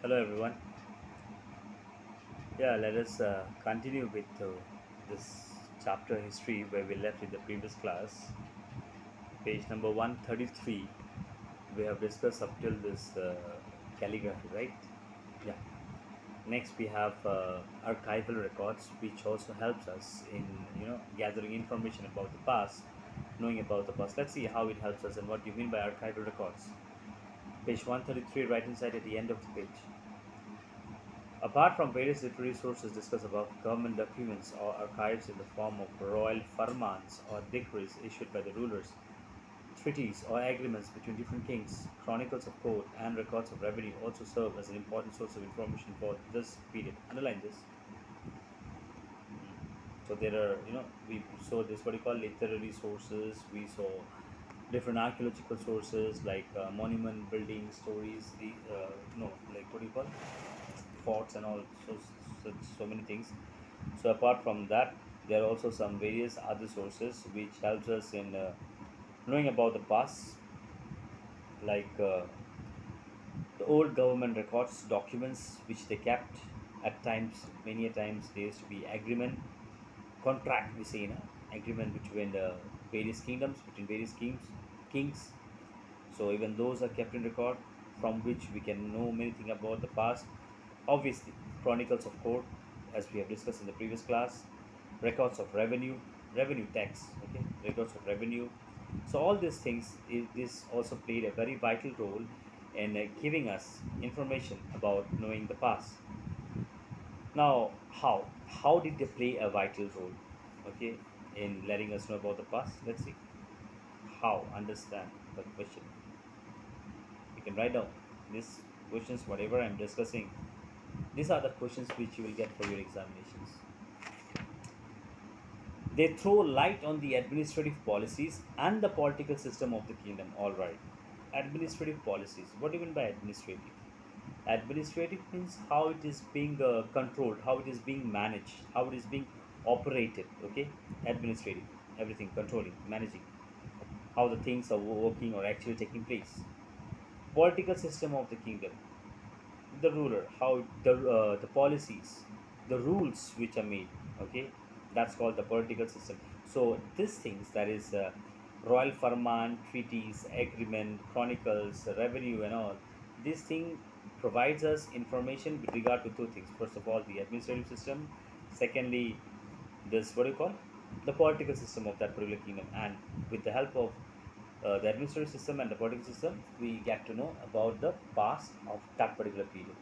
Hello, everyone. Yeah, let us continue with this chapter history where we left in the previous class. Page number 133. We have discussed up till this calligraphy, right? Yeah. Next, we have archival records, which also helps us in gathering information about the past, knowing about the past. Let's see how it helps us and what you mean by archival records. Page 133, right inside at the end of the page. Apart from various literary sources discussed above, government documents or archives in the form of royal farmans or decrees issued by the rulers, treaties or agreements between different kings, chronicles of court, and records of revenue also serve as an important source of information for this period. Underline this. So there are, we saw this what you call literary sources. We saw different archaeological sources like monument building stories. The no, like what do you call forts and all. So many things. So apart from that, there are also some various other sources which helps us in knowing about the past, like the old government records, documents which they kept at times. Many a times there used to be agreement, contract. We say, agreement between the various kingdoms, between various kings. So even those are kept in record, from which we can know many things about the past. Obviously, chronicles of court, as we have discussed in the previous class, records of revenue tax, okay, records of revenue. So all these things, this also played a very vital role in giving us information about knowing the past. Now, how did they play a vital role, okay, in letting us know about the past? Let's see how understand the question. You can write down these questions, whatever I'm discussing. These are the questions which you will get for your examinations. They throw light on the administrative policies and the political system of the kingdom. All right. Administrative policies. What do you mean by administrative? Administrative means how it is being controlled, how it is being managed, how it is being operated. Okay. Administrative. Everything. Controlling, managing. How the things are working or actually taking place. Political system of the kingdom, the ruler, how the policies, the rules which are made, okay, that's called the political system. So these things, that is royal farman, treaties, agreement, chronicles, revenue and all, this thing provides us information with regard to two things. First of all, the administrative system. Secondly, this what do you call, the political system of that particular kingdom. And with the help of the administrative system and the political system, we get to know about the past of that particular period.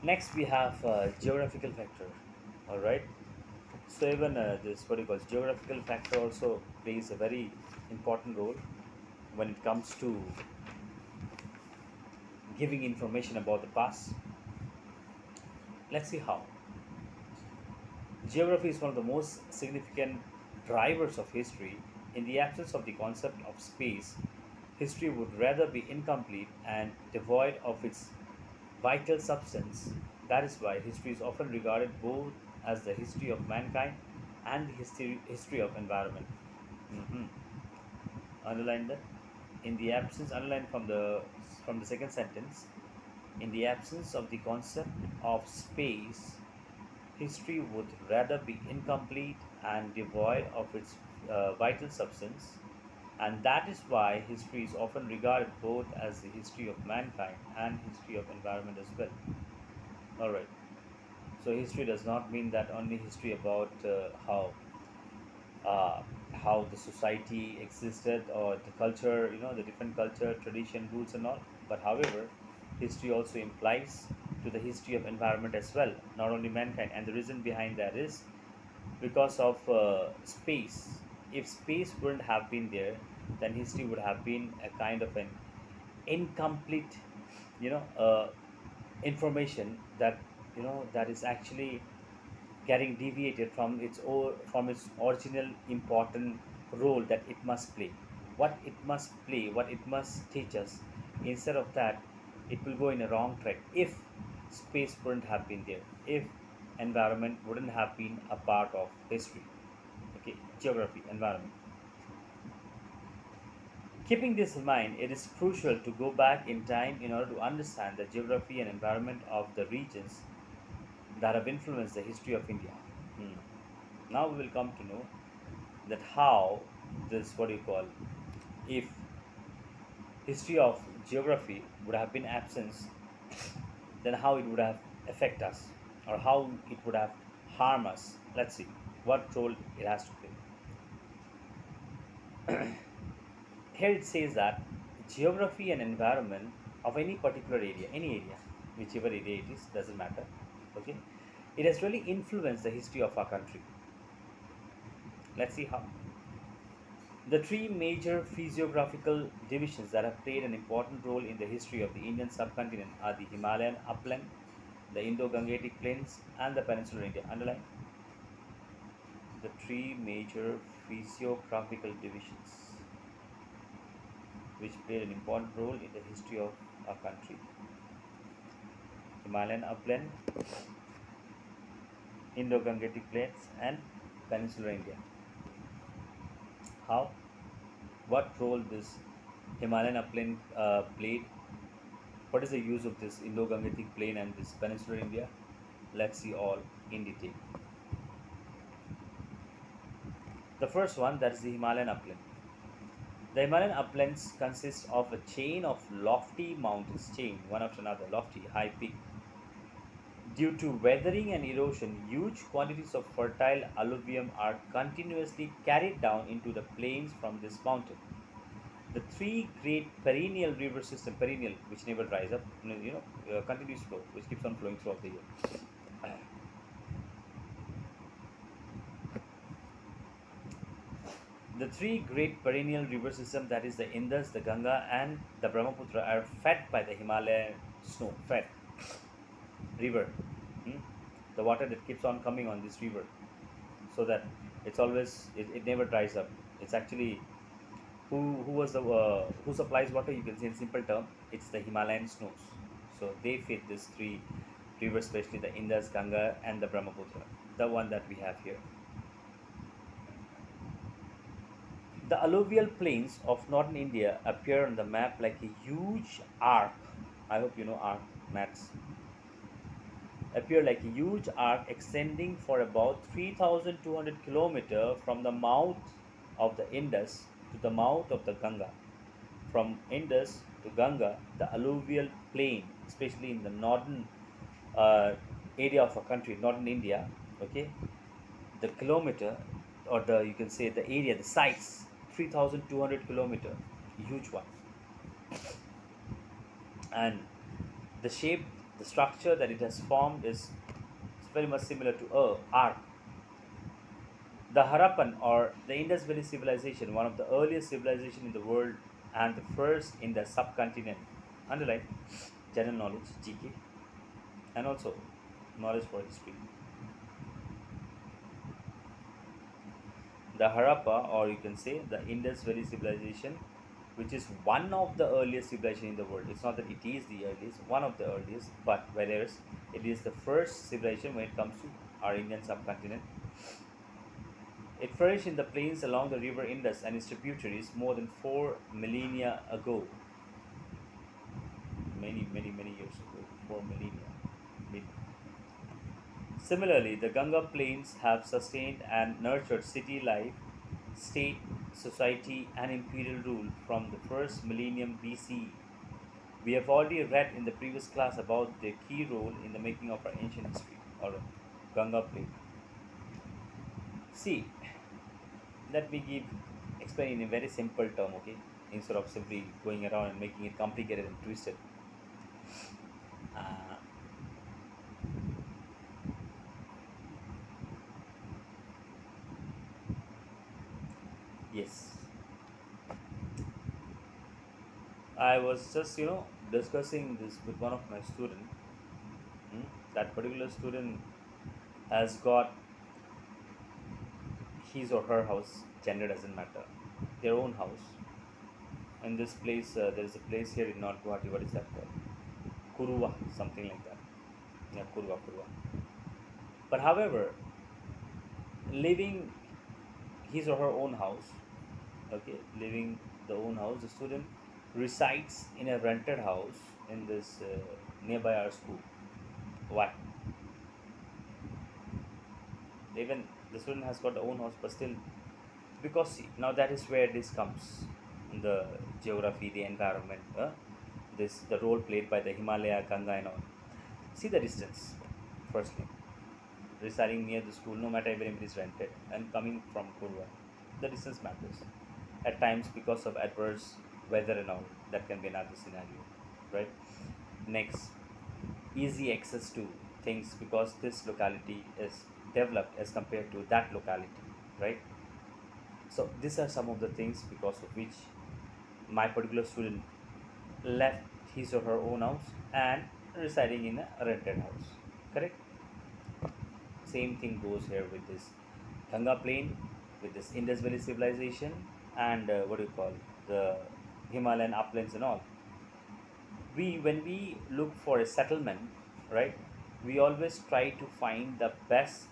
Next, we have geographical factor. All right. So even this what you call geographical factor also plays a very important role when it comes to giving information about the past. Let's see how. Geography is one of the most significant drivers of history. In the absence of the concept of space, history would rather be incomplete and devoid of its vital substance. That is why history is often regarded both as the history of mankind and the history of environment. Mhm. Underline that. In the absence, underline from the second sentence. In the absence of the concept of space, history would rather be incomplete and devoid of its vital substance, and that is why history is often regarded both as the history of mankind and history of environment as well. All right. So history does not mean that only history about uh, how the society existed or the culture, the different culture, tradition, rules, and all. But however, history also implies to the history of environment as well, not only mankind. And the reason behind that is because of space. If space wouldn't have been there, then history would have been a kind of an incomplete, you know, uh, information that that is actually getting deviated from from its original important role that it must play, what it must teach us. Instead of that, it will go in a wrong track if space wouldn't have been there, if environment wouldn't have been a part of history. Okay, geography, environment. Keeping this in mind, it is crucial to go back in time in order to understand the geography and environment of the regions that have influenced the history of India. Hmm. Now we will come to know that how this, what do you call, if history of geography would have been absent, then how it would have affect us, or how it would have harm us. Let's see what role it has to play. Here it says that geography and environment of any particular area, any area, whichever area it is, doesn't matter. Okay, it has really influenced the history of our country. Let's see how. The three major physiographical divisions that have played an important role in the history of the Indian subcontinent are the Himalayan upland, the Indo-Gangetic plains, and the peninsular India. Underline the three major physiographical divisions which played an important role in the history of our country: Himalayan upland, Indo-Gangetic plains, and peninsular India. How? What role this Himalayan upland played? What is the use of this Indo-Gangetic plain and this peninsular India? Let's see all in detail. The first one, that is the Himalayan upland. The Himalayan uplands consist of a chain of lofty mountains, one after another, lofty, high peak. Due to weathering and erosion, huge quantities of fertile alluvium are continuously carried down into the plains from this mountain. The three great perennial river system, perennial, which never dries up, continuous flow, which keeps on flowing throughout the year. The three great perennial river systems, that is the Indus, the Ganga, and the Brahmaputra, are fed by the Himalayan snow, fed river. Hmm? The water that keeps on coming on this river, so that it's always, it never dries up. It's actually who supplies water. You can say in simple term, it's the Himalayan snows. So they feed these three rivers, especially the Indus, Ganga, and the Brahmaputra, the one that we have here. The alluvial plains of northern India appear on the map like a huge arc. I hope you know arc, maths. Appear like a huge arc extending for about 3,200 kilometers from the mouth of the Indus to the mouth of the Ganga. From Indus to Ganga, the alluvial plain, especially in the northern uh, area of our country, northern India, okay, the kilometer, or the, you can say the area, the size, 3,200 kilometer, huge one. And the shape, the structure that it has formed is very much similar to a arc. The Harappan or the Indus Valley civilization, one of the earliest civilization in the world and the first in the subcontinent. Underline general knowledge, GK, and also knowledge for history. The Harappa, or you can say the Indus Valley civilization, which is one of the earliest civilization in the world. It's not that it is the earliest, one of the earliest, but whereas it is the first civilization when it comes to our Indian subcontinent. It flourished in the plains along the river Indus and its tributaries more than 4 millennia ago. Many years ago, 4 millennia. Similarly, the Ganga plains have sustained and nurtured city life, state, society, and imperial rule from the first millennium BCE. We have already read in the previous class about their key role in the making of our ancient history, or Ganga plain. See, let me explain in a very simple term, okay? Instead of simply going around and making it complicated and twisted. Uh, yes, I was just discussing this with one of my students. That particular student has got his or her house, gender doesn't matter, their own house. In this place, there is a place here in North Guwahati. What is that called? Kuruwa, something like that. Yeah, Kuruwa, Kuruwa. But however, living his or her own house, okay, living the own house. The student resides in a rented house in this nearby our school. Why? Even the student has got the own house, but still, because see, now that is where this comes, the geography, the environment, this the role played by the Himalaya, Ganga, and all. See the distance. Firstly, residing near the school, no matter even if it is rented, and coming from Kurva, the distance matters. At times, because of adverse weather and all, that can be another scenario, right? Next, easy access to things because this locality is developed as compared to that locality, right? So these are some of the things because of which my particular student left his or her own house and residing in a rented house. Correct? Same thing goes here with this Ganga plain, with this Indus Valley civilization, and what do you call the Himalayan uplands and all. We when we look for a settlement, right? We always try to find the best,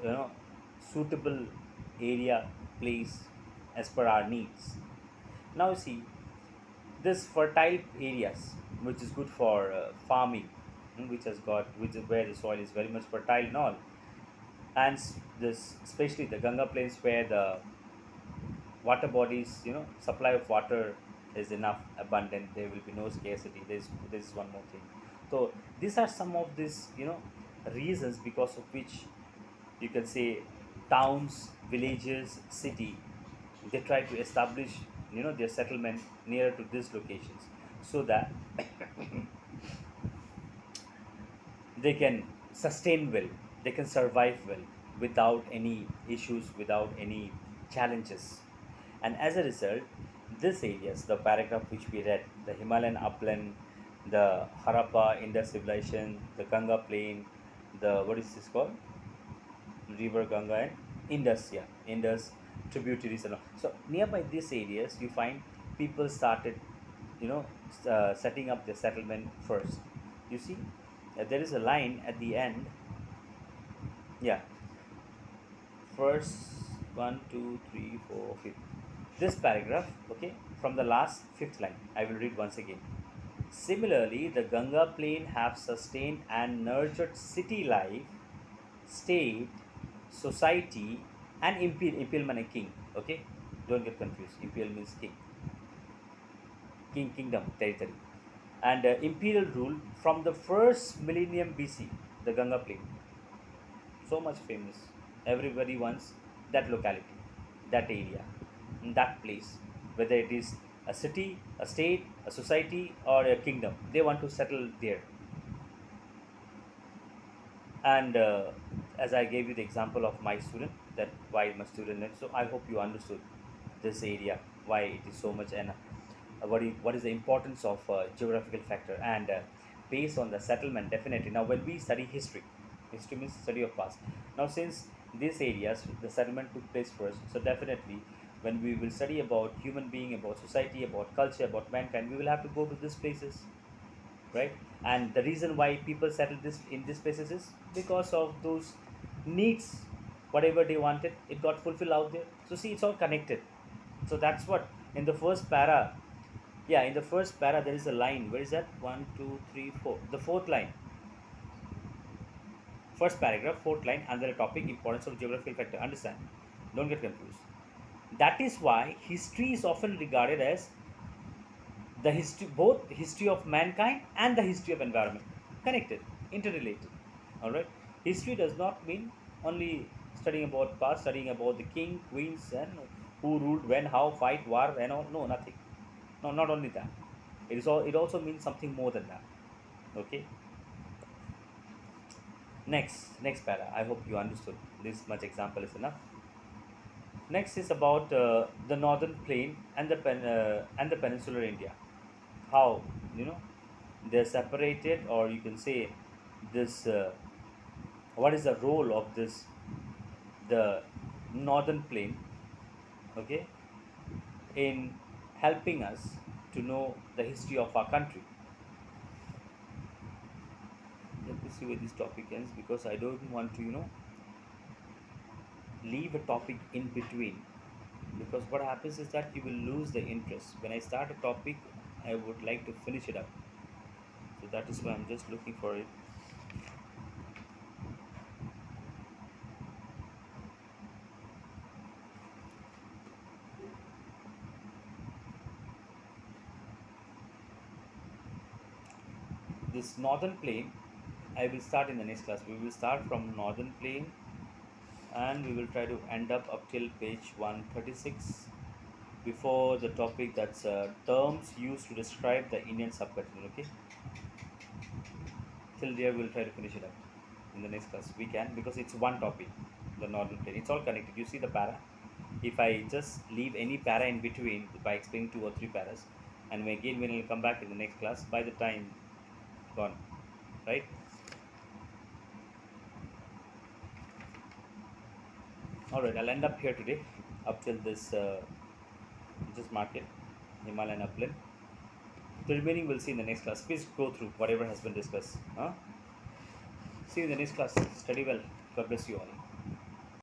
you know, suitable area, place as per our needs. Now you see this fertile areas which is good for farming, which has got which is where the soil is very much fertile and all, and this especially the Ganga plains where the water bodies, supply of water is enough, abundant. There will be no scarcity. This is one more thing. So these are some of these, reasons because of which you can say towns, villages, city, they try to establish, their settlement nearer to these locations so that they can sustain well, they can survive well without any issues, without any challenges. And as a result, these areas, the paragraph which we read, the Himalayan upland, the Harappa Indus civilization, the Ganga plain, the what is this called? River Ganga and Indus, yeah, Indus tributaries and all. So nearby these areas, you find people started, setting up their settlement first. You see, there is a line at the end. Yeah, first one, two, three, four, fifth. This paragraph, okay, from the last fifth line, I will read once again. Similarly, the Ganga plain have sustained and nurtured city life, state, society, and imperial means king. Okay, don't get confused. Imperial means king, kingdom, territory, and imperial rule from the first millennium BC. The Ganga plain, so much famous. Everybody wants that locality, that area, that place, whether it is a city, a state, a society, or a kingdom. They want to settle there. And as I gave you the example of my student, that why my student left. So I hope you understood this area, why it is so much, and what is the importance of geographical factor, and based on the settlement. Definitely, now when we study history, history means study of past. Now since these areas the settlement took place first, so definitely when we will study about human being, about society, about culture, about mankind, we will have to go to these places, right? And the reason why people settle this in these places is because of those needs. Whatever they wanted, it got fulfilled out there. So see, it's all connected. So that's what in the first para. Yeah, in the first para there is a line. Where is that? One, two, three, four. The fourth line. First paragraph, fourth line, under the topic importance of geographical factor. Understand? Don't get confused. That is why history is often regarded as the history, both history of mankind and the history of environment, connected, interrelated. All right. History does not mean only studying about past, studying about the king, queens, and who ruled when, how, fight, war, and all. No, nothing. No, not only that. It is all. It also means something more than that. Okay. Next para. I hope you understood. This much example is enough. Next is about the northern plain and and the peninsular India. How, you know they're separated, or you can say this. What is the role of this, the northern plain, okay, in helping us to know the history of our country. Let me see where this topic ends, because I don't want to leave a topic in between. because what happens is that you will lose the interest. When I start a topic, I would like to finish it up. So that is why I'm just looking for it. This northern plane, I will start in the next class. We will start from northern plane and we will try to end up till page 136 before the topic that's terms used to describe the Indian subcontinent. Okay, till there we'll try to finish it up in the next class. We can, because it's one topic, the northern plane. It's all connected. You see the para. If I just leave any para in between by explaining two or three paras, and again when I'll come back in the next class, by the time gone, right? All right, I'll end up here today, up till this. Just mark it, Himalayan upland. The remaining we'll see in the next class. Please go through whatever has been discussed. Huh? See you in the next class. Study well. God bless you all.